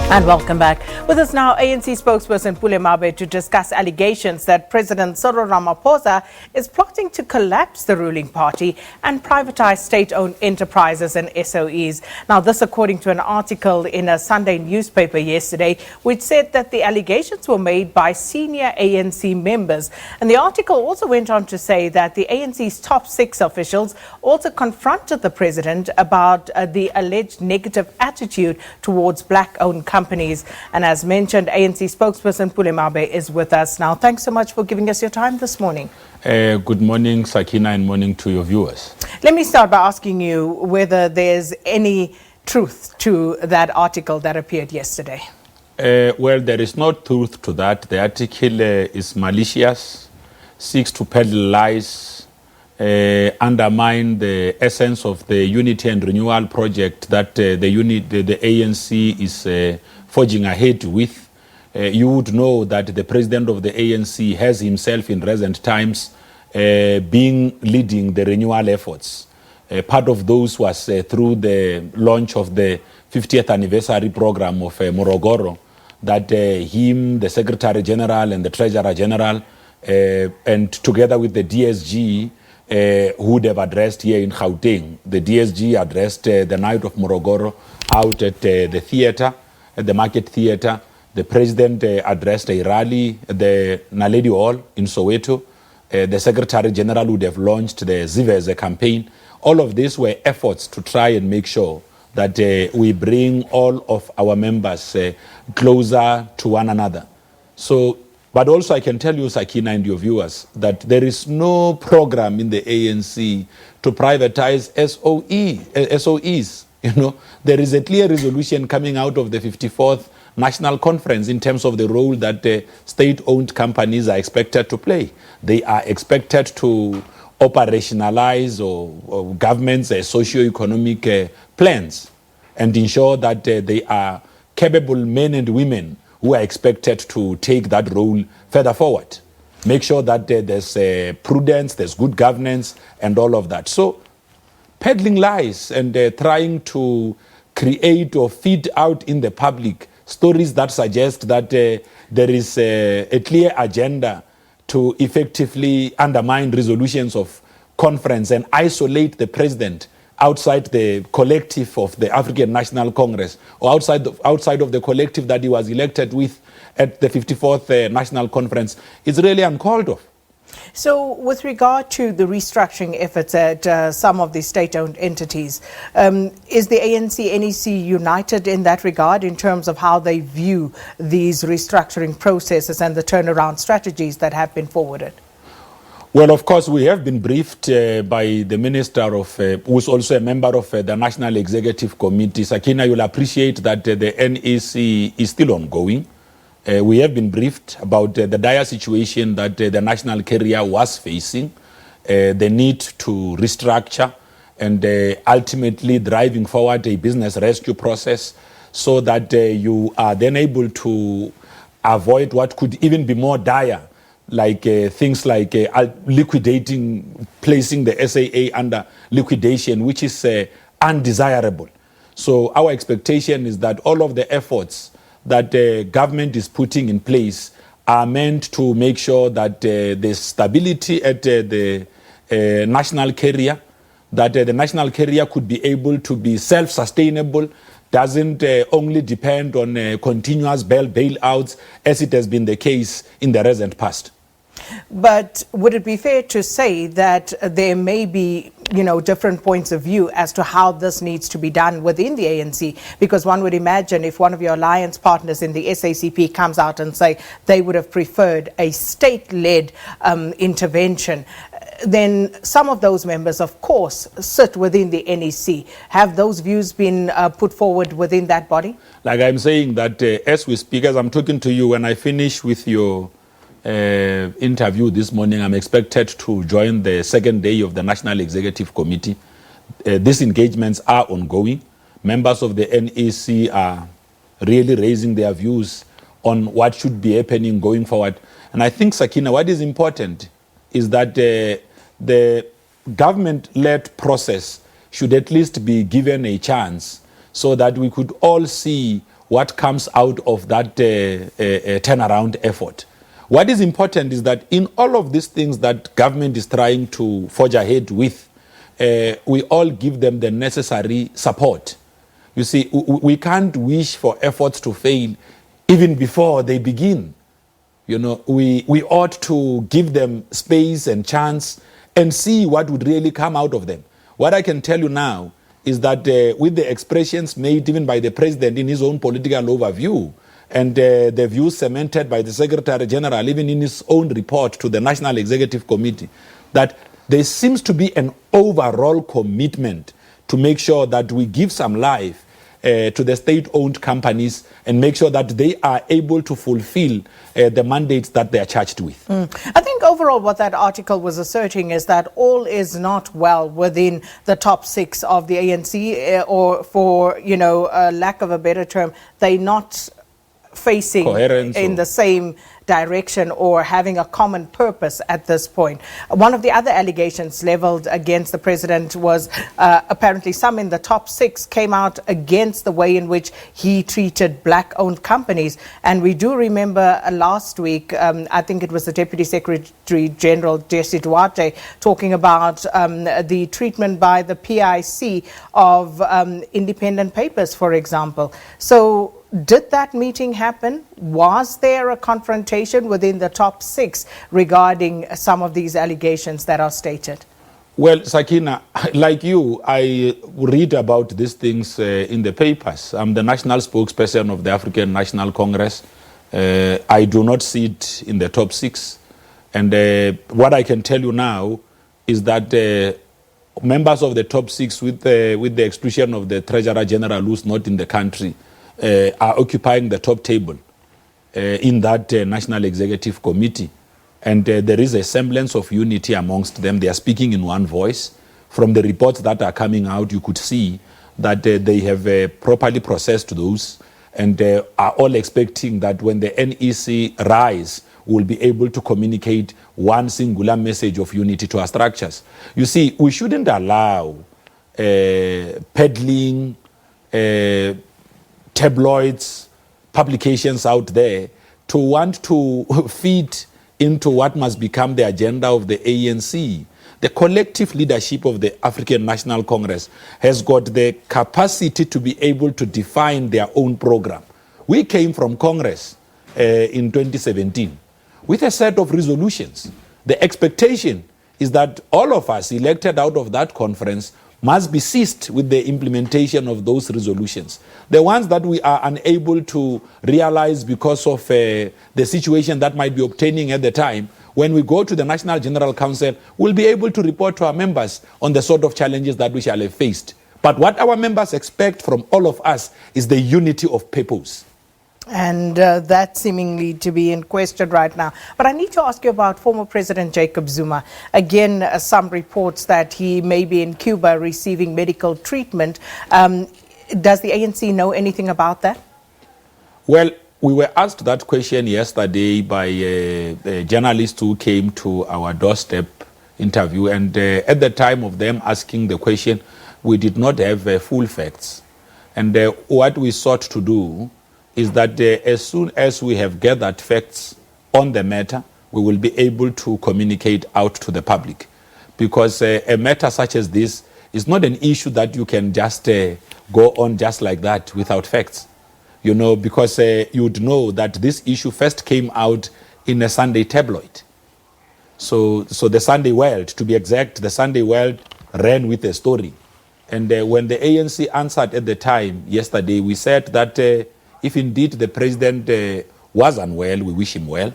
And welcome back. With us now, ANC Spokesperson Pule Mabe to discuss allegations that President Cyril Ramaphosa is plotting to collapse the ruling party and privatise state-owned enterprises and SOEs. Now, this according to an article in a Sunday newspaper yesterday, which said that the allegations were made by senior ANC members. And the article also went on to say that the ANC's top 6 officials also confronted the president about the alleged negative attitude towards black-owned companies. And as mentioned, ANC spokesperson Pule Mabe is with us now. Thanks so much for giving us your time this morning. Good morning, Sakina, and morning to your viewers. Let me start by asking you whether there's any truth to that article that appeared yesterday. Well, there is no truth to that. The article is malicious, seeks to peddle lies, undermine the essence of the unity and renewal project that the ANC is forging ahead with. You would know that the president of the ANC has himself in recent times leading the renewal efforts. Part of those was through the launch of the 50th anniversary program of Morogoro, that him, the Secretary General and the Treasurer General, and together with the DSG, who would have addressed here in Gauteng. The DSG addressed the night of Morogoro out at the theatre, at the Market Theatre. The president addressed a rally at the Naledi Hall in Soweto. The Secretary General would have launched the Ziveze campaign. All of these were efforts to try and make sure that we bring all of our members closer to one another. So, but also I can tell you, Sakina and your viewers, that there is no program in the ANC to privatize SOEs. You know, there is a clear resolution coming out of the 54th National Conference in terms of the role that state-owned companies are expected to play. They are expected to operationalize or government's socio-economic plans and ensure that they are capable men and women who are expected to take that role further forward. Make sure that there's prudence, there's good governance, and all of that. So, peddling lies and trying to create or feed out in the public stories that suggest that there is a clear agenda to effectively undermine resolutions of conference and isolate the president outside the collective of the African National Congress, or outside of the collective that he was elected with at the 54th National Conference, is really uncalled of. So with regard to the restructuring efforts at some of the state-owned entities, is the ANC-NEC united in that regard in terms of how they view these restructuring processes and the turnaround strategies that have been forwarded? Well, of course, we have been briefed by the Minister of, who is also a member of the National Executive Committee. Sakina, you'll appreciate that the NEC is still ongoing. We have been briefed about the dire situation that the national carrier was facing, the need to restructure and ultimately driving forward a business rescue process so that you are then able to avoid what could even be more dire, like things like liquidating, placing the SAA under liquidation, which is undesirable. So our expectation is that all of the efforts that the government is putting in place are meant to make sure that there's stability at the national carrier, that the national carrier could be able to be self-sustainable, doesn't only depend on continuous bailouts as it has been the case in the recent past. But would it be fair to say that there may be, different points of view as to how this needs to be done within the ANC? Because one would imagine if one of your alliance partners in the SACP comes out and say they would have preferred a state-led intervention, then some of those members, of course, sit within the NEC. Have those views been put forward within that body? Like I'm saying that as we speak, as I'm talking to you, when I finish with your interview this morning, I'm expected to join the second day of the National Executive Committee. These engagements are ongoing. Members of the NEC are really raising their views on what should be happening going forward. And I think, Sakina, what is important is that the government-led process should at least be given a chance so that we could all see what comes out of that turnaround effort. What is important is that in all of these things that government is trying to forge ahead with, we all give them the necessary support. You see, we can't wish for efforts to fail even before they begin. You know, we ought to give them space and chance and see what would really come out of them. What I can tell you now is that with the expressions made even by the president in his own political overview, and the views cemented by the Secretary General, even in his own report to the National Executive Committee, that there seems to be an overall commitment to make sure that we give some life to the state-owned companies and make sure that they are able to fulfill the mandates that they are charged with. I think overall what that article was asserting is that all is not well within the top 6 of the ANC, or for, lack of a better term, they're not facing coherence in the same direction or having a common purpose at this point. One of the other allegations leveled against the president was apparently some in the top 6 came out against the way in which he treated black-owned companies. And we do remember last week, I think it was the Deputy Secretary General, Jesse Duarte, talking about the treatment by the PIC of independent papers, for example. So did that meeting happen? Was there a confrontation within the top 6 regarding some of these allegations that are stated? Well, Sakina, like you, I read about these things in the papers. I'm the national spokesperson of the African National Congress. I do not see it in the top 6. And what I can tell you now is that members of the top 6, with the exclusion of the Treasurer General, who's not in the country, are occupying the top table in that National Executive Committee. And there is a semblance of unity amongst them. They are speaking in one voice. From the reports that are coming out, you could see that they have properly processed those and are all expecting that when the NEC rise, we'll be able to communicate one singular message of unity to our structures. You see, we shouldn't allow peddling, tabloids, publications out there to want to feed into what must become the agenda of the ANC. The collective leadership of the African National Congress has got the capacity to be able to define their own program. We came from Congress in 2017 with a set of resolutions. The expectation is that all of us elected out of that conference must be seized with the implementation of those resolutions. The ones that we are unable to realize because of the situation that might be obtaining at the time, when we go to the National General Council, we'll be able to report to our members on the sort of challenges that we shall have faced. But what our members expect from all of us is the unity of purpose. And that seemingly to be in question right now. But I need to ask you about former President Jacob Zuma. Again, some reports that he may be in Cuba receiving medical treatment. Does the ANC know anything about that? Well, we were asked that question yesterday by a journalist who came to our doorstep interview. And at the time of them asking the question, we did not have full facts. And what we sought to do is that as soon as we have gathered facts on the matter, we will be able to communicate out to the public. Because a matter such as this is not an issue that you can just go on just like that without facts. You know, because you'd know that this issue first came out in a Sunday tabloid. So the Sunday World, to be exact, the Sunday World ran with a story. And when the ANC answered at the time yesterday, we said that if indeed the president was unwell, we wish him well.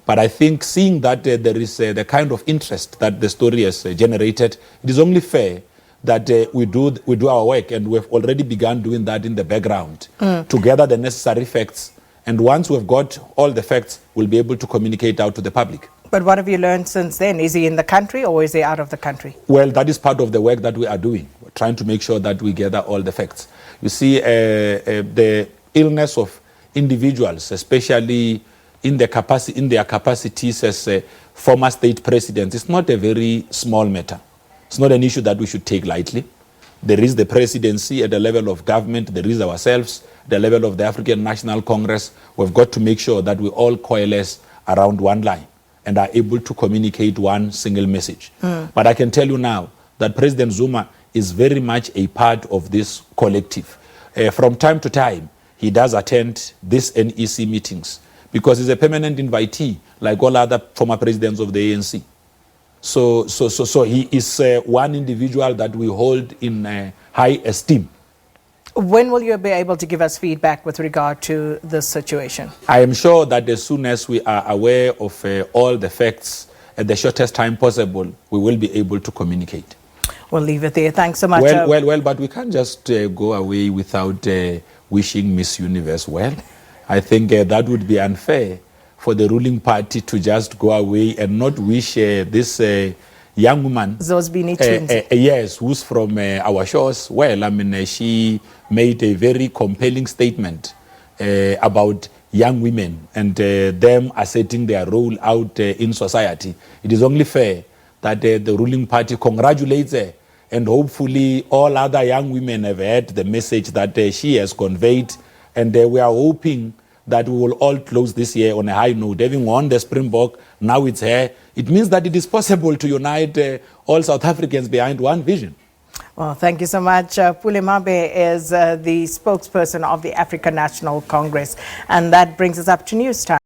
But I think seeing that there is the kind of interest that the story has generated, it is only fair that we do our work, and we've already begun doing that in the background to gather the necessary facts. And once we've got all the facts, we'll be able to communicate out to the public. But what have you learned since then? Is he in the country or is he out of the country? Well, that is part of the work that we are doing. We're trying to make sure that we gather all the facts. You see, the illness of individuals, especially in their capacities as former state presidents, is not a very small matter. It's not an issue that we should take lightly. There is the presidency at the level of government. There is ourselves, the level of the African National Congress. We've got to make sure that we all coalesce around one line and are able to communicate one single message. But I can tell you now that President Zuma is very much a part of this collective. From time to time, he does attend these NEC meetings because he's a permanent invitee, like all other former presidents of the ANC. So he is one individual that we hold in high esteem. When will you be able to give us feedback with regard to this situation? I am sure that as soon as we are aware of all the facts at the shortest time possible, we will be able to communicate. We'll leave it there. Thanks so much. Well, but we can't just go away without wishing Miss Universe well. I think that would be unfair for the ruling party to just go away and not wish this young woman, yes, who's from our shores. Well, I mean, she made a very compelling statement about young women and them asserting their role out in society. It is only fair that the ruling party congratulates her, and hopefully all other young women have heard the message that she has conveyed, and we are hoping that we will all close this year on a high note. Having won the Springbok, now it's here. It means that it is possible to unite all South Africans behind one vision. Well, thank you so much. Pule Mabe is the spokesperson of the African National Congress. And that brings us up to news time.